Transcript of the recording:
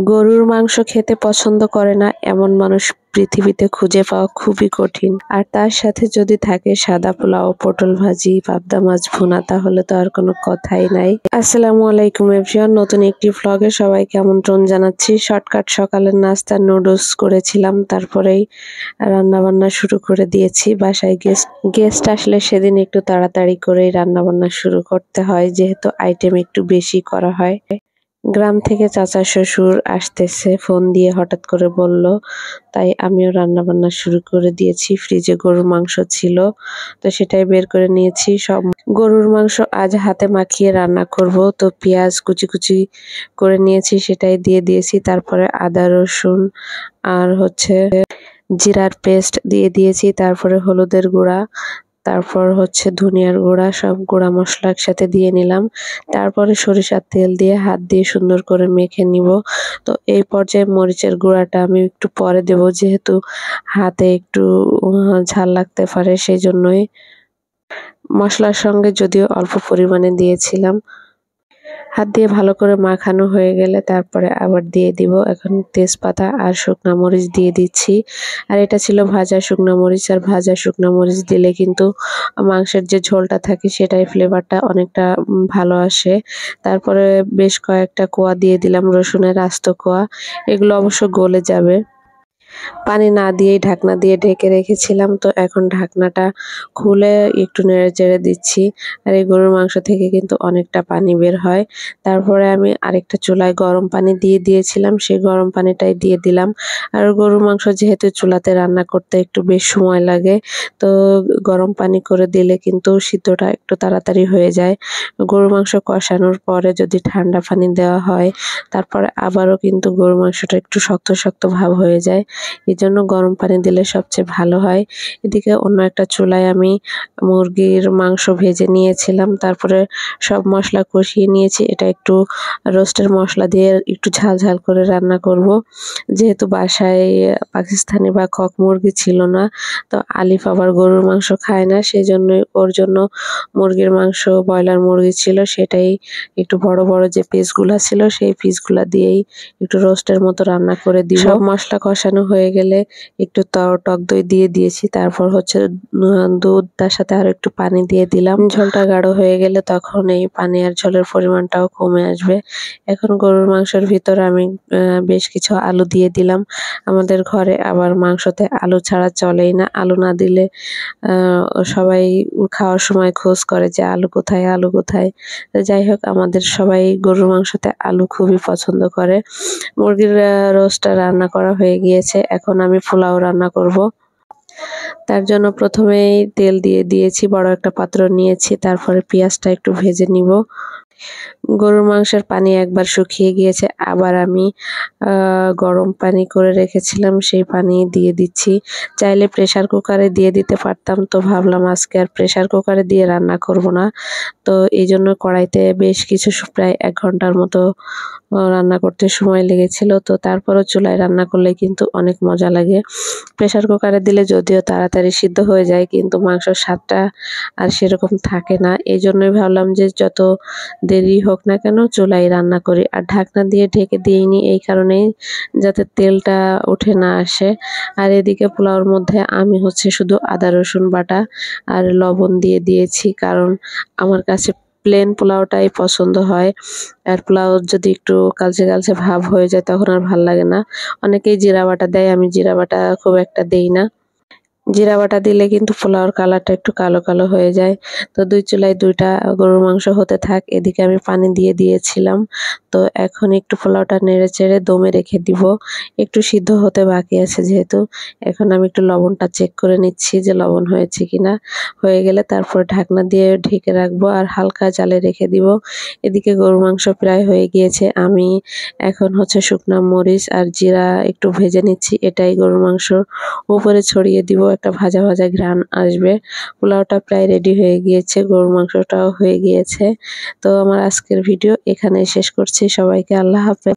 গরুর মাংস খেতে পছন্দ করে না এমন মানুষ পৃথিবীতে খুঁজে পাওয়া খুবই কঠিন। আর তার সাথে যদি থাকে সাদা পোলাও, পটল ভাজি, পাবদা মাছ ভুনা, তাহলে তো আর কোনো কথাই নাই। আসসালামু আলাইকুম এভরিওয়ান, নতুন একটি ভ্লগে সবাইকে আমন্ত্রণ জানাচ্ছি। শর্টকাট সকালের নাস্তা নুডলস করেছিলাম, তারপরেই রান্নাবান্না শুরু করে দিয়েছি। বাসায় গেস্ট আসলে সেদিন একটু তাড়াতাড়ি করেই রান্নাবান্না শুরু করতে হয়, যেহেতু আইটেম একটু বেশি করা হয়। গ্রাম থেকে চাচা শ্বশুর আসতেছে, ফোন দিয়ে হঠাৎ করে বলল, তাই আমিও রান্না বান্না শুরু করে দিয়েছি। ফ্রিজে গরুর মাংস ছিল, তো সেটাই বের করে নিয়েছি। সব গরুর মাংস আজ হাতে মাখিয়ে রান্না করব, তো পেঁয়াজ কুচি কুচি করে নিয়েছি, সেটাই দিয়ে দিয়েছি। তারপরে আদা রসুন আর জিরার পেস্ট দিয়ে দিয়েছি, তারপরে হলুদের গুঁড়া, তারপর ধনিয়ার গুঁড়া, সব গুঁড়া মশলা একসাথে দিয়ে নিলাম। তারপরে সরিষার তেল দিয়ে হাত দিয়ে সুন্দর করে মেখে নিব। তো এই পর্যায়ে মরিচের গুঁড়াটা আমি একটু পরে দেব, যেহেতু হাতে একটু ঝাল লাগতে পারে, সেই জন্যই। মশলার সঙ্গে যদিও অল্প পরিমাণে দিয়েছিলাম। হাত দিয়ে ভালো করে মাখানো হয়ে গেলে তারপরে আবার দিয়ে দিব এখন তেজপাতা আর শুকনা মরিচ দিয়ে দিচ্ছি। আর এটা ছিল ভাজা শুকনা মরিচ, আর ভাজা শুকনা মরিচ দিলে কিন্তু মাংসের যে ঝোলটা থাকে সেটাই ফ্লেভারটা অনেকটা ভালো আসে। তারপরে বেশ কয়েকটা কোয়া দিয়ে দিলাম, রসুনের আস্ত কোয়া। এগুলো অবশ্য গলে যাবে। পানি না দিয়েই ঢাকনা দিয়ে ঢেকে রেখেছিলাম, তো এখন ঢাকনাটা খুলে একটু নেড়েচেড়ে দিচ্ছি। আর এই গরুর মাংস থেকে কিন্তু অনেকটা পানি বের হয়। তারপরে আমি আরেকটা চুলায় গরম পানি দিয়ে দিয়েছিলাম, সেই গরম পানিটাই দিয়ে দিলাম। আর গরুর মাংস যেহেতু চুলাতে রান্না করতে একটু বেশ সময় লাগে, তো গরম পানি করে দিলে কিন্তু সিদ্ধটা একটু তাড়াতাড়ি হয়ে যায়। গরুর মাংস কষানোর পরে যদি ঠান্ডা পানি দেওয়া হয়, তারপরে আবারও কিন্তু গরুর মাংসটা একটু শক্ত শক্ত ভাব হয়ে যায়। এজন্য গরম পানি দিলে সবচেয়ে ভালো হয়। এদিকে অন্য একটা চুলায় আমি মুরগির মাংস ভেজে নিয়েছিলাম, তারপরে সব মশলা কষিয়ে নিয়েছি। এটা একটু রোস্টের মশলা দিয়ে একটু ঝাল ঝাল করে রান্না করব। যেহেতু বাসায় পাকিস্তানি বা কক মুরগি ছিল না, তো আলিফ আবার গরুর মাংস খায় না, সেই জন্যই ওর জন্য মুরগির মাংস, ব্রয়লার মুরগি ছিল, সেটাই একটু বড় বড় যে পিসগুলা ছিল সেই পিসগুলা দিয়েই একটু রোস্টের মতো রান্না করে দিব। সব মশলা কষানো হয়ে গেলে একটু টক দই দিয়ে দিয়েছি, তারপর দুধ, তার সাথে আর একটু পানি দিয়ে দিলাম। ঝোলটা গাঢ় হয়ে গেলে তখন এই পানি আর ঝোলের পরিমাণটাও কমে আসবে। এখন গরুর মাংসের ভিতরে আমি বেশ কিছু আলু দিয়ে দিলাম। আমাদের ঘরে আবার মাংসতে আলু ছাড়া চলেই না। আলু না দিলে সবাই খাওয়ার সময় খোঁজ করে যে আলু কোথায়, আলু কোথায়। তো যাই হোক, আমাদের সবাই গরুর মাংসতে আলু খুবই পছন্দ করে। মুরগির রোস্টটা রান্না করা হয়ে গিয়েছে, এখন আমি পোলাও রান্না করব। তার জন্য প্রথমেই তেল দিয়ে দিয়েছি, বড় একটা পাত্র নিয়েছি, তারপরে পেঁয়াজটা একটু ভেজে নিব। গরুর মাংসের পানি একবার শুকিয়ে গিয়েছে, আবার আমি গরম পানি করে রেখেছিলাম, সেই পানি দিয়ে দিচ্ছি। চাইলে প্রেসার কুকারে দিয়ে দিতে পারতাম, তো ভাবলাম আজকে আর প্রেসার কুকারে দিয়ে রান্না করব না। তো এই জন্য কড়াইতে বেশ কিছু প্রায় 1 ঘন্টার মতো রান্না করতে সময় লেগেছিল। তো তারপরও চুলায় রান্না করলে কিন্তু অনেক মজা লাগে। প্রেসার কুকারে দিলে যদিও তাড়াতাড়ি সিদ্ধ হয়ে যায়, কিন্তু মাংসের স্বাদটা আর সেরকম থাকে না। এই জন্যই ভাবলাম যে যত দেরি হোক না কেন চুলায় রান্না করি। আর ঢাকনা দিয়ে ঢেকে দিইনি এই কারণেই, যাতে তেলটা উঠে না আসে। আর এদিকে পোলাওর মধ্যে আমি শুধু আদা রসুন বাটা আর লবণ দিয়ে দিয়েছি, কারণ আমার কাছে প্লেন পোলাওটাই পছন্দ হয়। আর পোলাও যদি একটু কালচে কালচে ভাব হয়ে যায় তখন আর ভাল লাগে না। অনেকেই জিরা বাটা দেয়, আমি জিরা বাটা খুব একটা দেই না। জিরা বাটা দিলে কিন্তু পোলাওর কালারটা একটু কালো কালো হয়ে যায়। তো 2 চুলায় 2টা গরুর মাংস হতে থাক, এদিকে আমি পানি দিয়ে দিয়েছিলাম। তো এখন একটু পোলাওটা নেড়েচেড়ে দমে রেখে দিব। একটু সিদ্ধ হতে বাকি আছে যেহেতু। এখন আমি একটু লবণটা চেক করে নিচ্ছি যে লবণ হয়েছে কিনা। হয়ে গেলে তারপর ঢাকনা দিয়ে ঢেকে রাখবো আর হালকা জালে রেখে দিব। এদিকে গরুর মাংস প্রায় হয়ে গিয়েছে। আমি এখন শুকনা মরিচ আর জিরা একটু ভেজে নিচ্ছি। এটাই গরুর মাংসর উপরে ছড়িয়ে দিব, একটা ভাজা ভাজা ঘ্রাণ আসবে। পোলাওটা প্রায় রেডি হয়ে গিয়েছে, গরুর মাংসটাও হয়ে গিয়েছে। তো আমার আজকের ভিডিও এখানেই শেষ করছি। সবাইকে আল্লাহ হাফেজ।